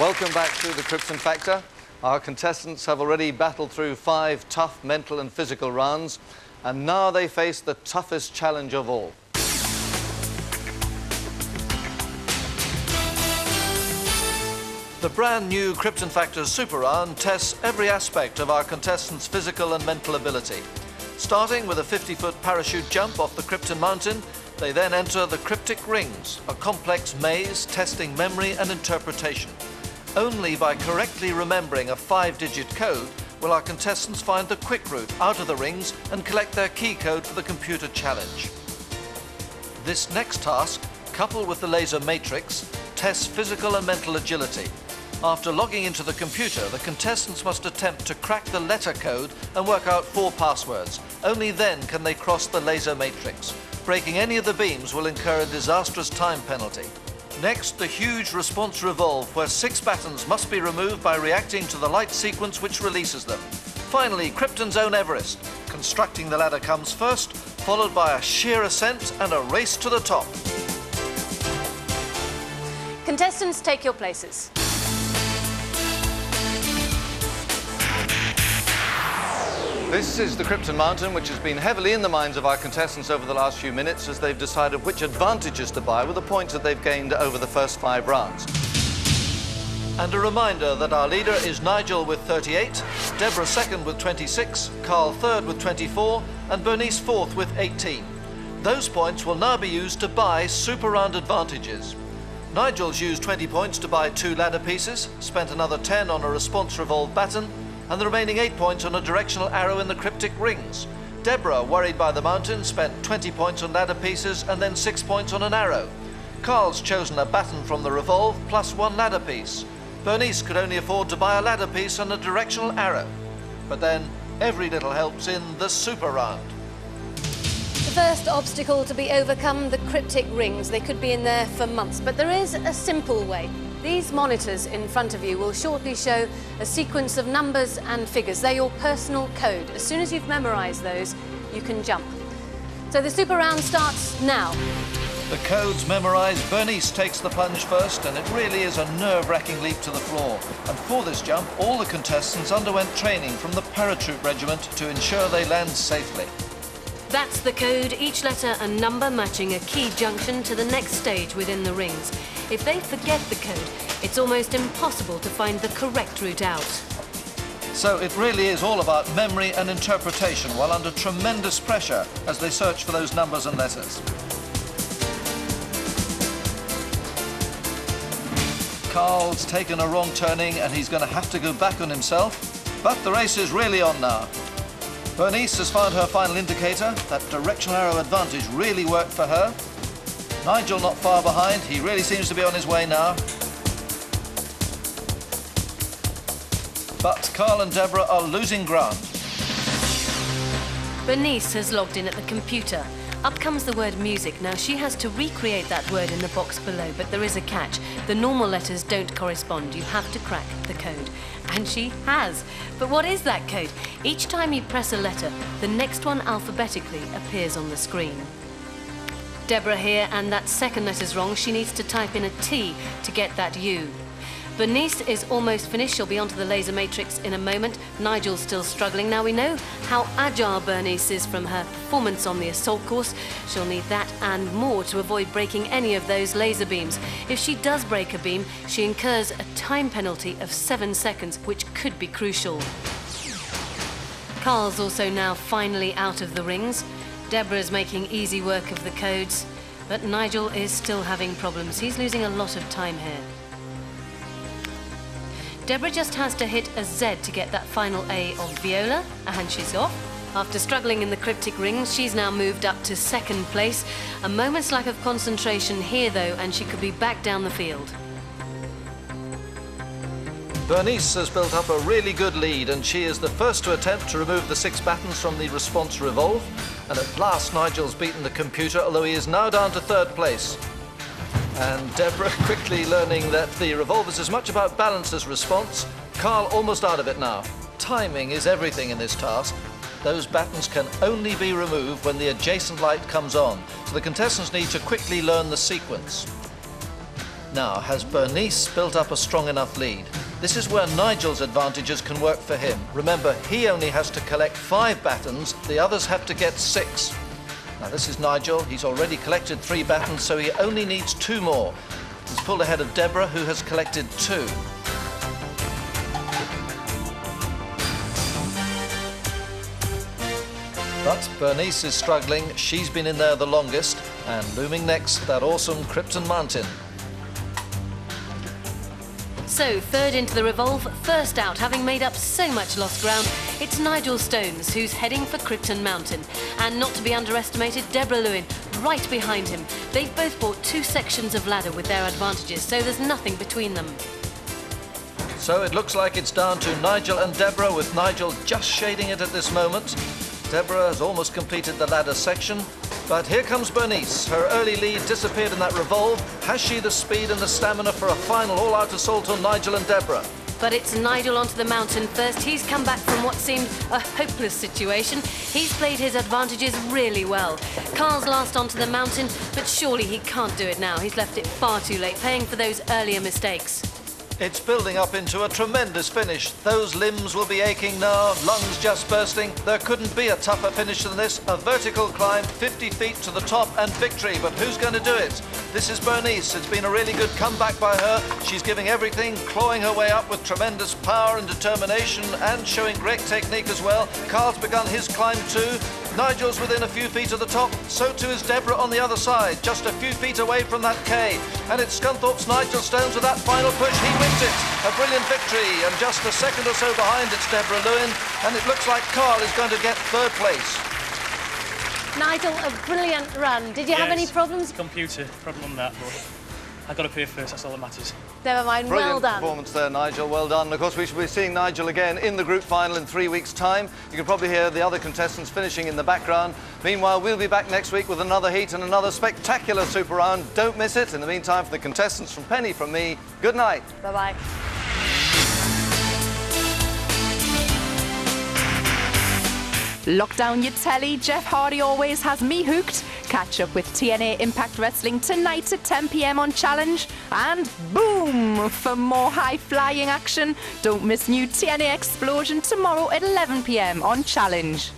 Welcome back to the Krypton Factor. Our contestants have already battled through 5 tough mental and physical rounds, and now they face the toughest challenge of all. The brand new Krypton Factor Super Round tests every aspect of our contestants' physical and mental ability. Starting with a 50-foot parachute jump off the Krypton Mountain, they then enter the cryptic rings, a complex maze testing memory and interpretation. Only by correctly remembering a 5-digit code will our contestants find the quick route out of the rings and collect their key code for the computer challenge. This next task, coupled with the laser matrix, tests physical and mental agility. After logging into the computer, the contestants must attempt to crack the letter code and work out 4 passwords. Only then can they cross the laser matrix. Breaking any of the beams will incur a disastrous time penalty. Next, the huge response revolve, where 6 battens must be removed by reacting to the light sequence which releases them. Finally, Krypton's own Everest. Constructing the ladder comes first, followed by a sheer ascent and a race to the top. Contestants, take your places. This is the Krypton Mountain, which has been heavily in the minds of our contestants over the last few minutes as they've decided which advantages to buy with the points that they've gained over the first 5 rounds. And a reminder that our leader is Nigel with 38, Deborah second with 26, Carl third with 24, and Bernice fourth with 18. Those points will now be used to buy Super Round advantages. Nigel's used 20 points to buy 2 ladder pieces, spent another 10 on a response revolve batten, and the remaining 8 points on a directional arrow in the cryptic rings. Deborah, worried by the mountain, spent 20 points on ladder pieces and then 6 points on an arrow. Carl's chosen a batten from the revolve plus 1 ladder piece. Bernice could only afford to buy a ladder piece and a directional arrow. But then, every little helps in the Super Round. The first obstacle to be overcome, the cryptic rings. They could be in there for months, but there is a simple way. These monitors in front of you will shortly show a sequence of numbers and figures. They're your personal code. As soon as you've memorised those, you can jump. So the Super Round starts now. The codes memorised, Bernice takes the plunge first, and it really is a nerve-wracking leap to the floor. And for this jump, all the contestants underwent training from the paratroop regiment to ensure they land safely. That's the code, each letter and number matching a key junction to the next stage within the rings. If they forget the code, it's almost impossible to find the correct route out. So it really is all about memory and interpretation while under tremendous pressure as they search for those numbers and letters. Carl's taken a wrong turning and he's going to have to go back on himself. But the race is really on now. Bernice has found her final indicator. That directional arrow advantage really worked for her. Nigel not far behind. He really seems to be on his way now. But Carl and Deborah are losing ground. Bernice has logged in at the computer. Up comes the word music. Now she has to recreate that word in the box below, but there is a catch. The normal letters don't correspond. You have to crack the code. And she has. But what is that code? Each time you press a letter, the next one alphabetically appears on the screen. Deborah here, and that second letter's wrong. She needs to type in a T to get that U. Bernice is almost finished. She'll be onto the laser matrix in a moment. Nigel's still struggling. Now we know how agile Bernice is from her performance on the assault course. She'll need that and more to avoid breaking any of those laser beams. If she does break a beam, she incurs a time penalty of 7 seconds, which could be crucial. Carl's also now finally out of the rings. Deborah's making easy work of the codes, but Nigel is still having problems. He's losing a lot of time here. Deborah just has to hit a Z to get that final A of viola, and she's off. After struggling in the cryptic rings, she's now moved up to 2nd place. A moment's lack of concentration here, though, and she could be back down the field. Bernice has built up a really good lead, and she is the first to attempt to remove the 6 battens from the response revolve. And at last, Nigel's beaten the computer, although he is now down to 3rd place. And Deborah quickly learning that the revolve is as much about balance as response. Carl almost out of it now. Timing is everything in this task. Those battens can only be removed when the adjacent light comes on, so the contestants need to quickly learn the sequence. Now, has Bernice built up a strong enough lead? This is where Nigel's advantages can work for him. Remember, he only has to collect 5 battens, the others have to get 6. Now this is Nigel, he's already collected 3 battens, so he only needs 2 more. He's pulled ahead of Deborah, who has collected 2. But Bernice is struggling, she's been in there the longest, and looming next, that awesome Krypton Mountain. So, third into the revolve, first out, having made up so much lost ground, it's Nigel Stones who's heading for Krypton Mountain. And not to be underestimated, Deborah Lewin, right behind him. They've both bought 2 sections of ladder with their advantages, so there's nothing between them. So it looks like it's down to Nigel and Deborah, with Nigel just shading it at this moment. Deborah has almost completed the ladder section, but here comes Bernice. Her early lead disappeared in that revolve. Has she the speed and the stamina for a final all-out assault on Nigel and Deborah? But it's Nigel onto the mountain first. He's come back from what seemed a hopeless situation. He's played his advantages really well. Carl's last onto the mountain, but surely he can't do it now. He's left it far too late, paying for those earlier mistakes. It's building up into a tremendous finish. Those limbs will be aching now, lungs just bursting. There couldn't be a tougher finish than this. A vertical climb, 50 feet to the top and victory. But who's going to do it? This is Bernice. It's been a really good comeback by her. She's giving everything, clawing her way up with tremendous power and determination and showing great technique as well. Carl's begun his climb too. Nigel's within a few feet of the top, so too is Deborah on the other side, just a few feet away from that K. And it's Scunthorpe's Nigel Stones with that final push. He wins it. A brilliant victory, and just a second or so behind it's Deborah Lewin, and it looks like Carl is going to get 3rd place. Nigel, a brilliant run. Did you have any problems? Computer problem on that, but I got up here first, that's all that matters. Never mind, Brilliant well done. performance there, Nigel, well done. And of course, we shall be seeing Nigel again in the group final in 3 weeks' time. You can probably hear the other contestants finishing in the background. Meanwhile, we'll be back next week with another heat and another spectacular super round. Don't miss it. In the meantime, for the contestants, from Penny, from me, good night. Bye-bye. Lock down your telly, Jeff Hardy always has me hooked. Catch up with TNA Impact Wrestling tonight at 10 p.m. on Challenge. And boom! For more high-flying action, don't miss new TNA Explosion tomorrow at 11 p.m. on Challenge.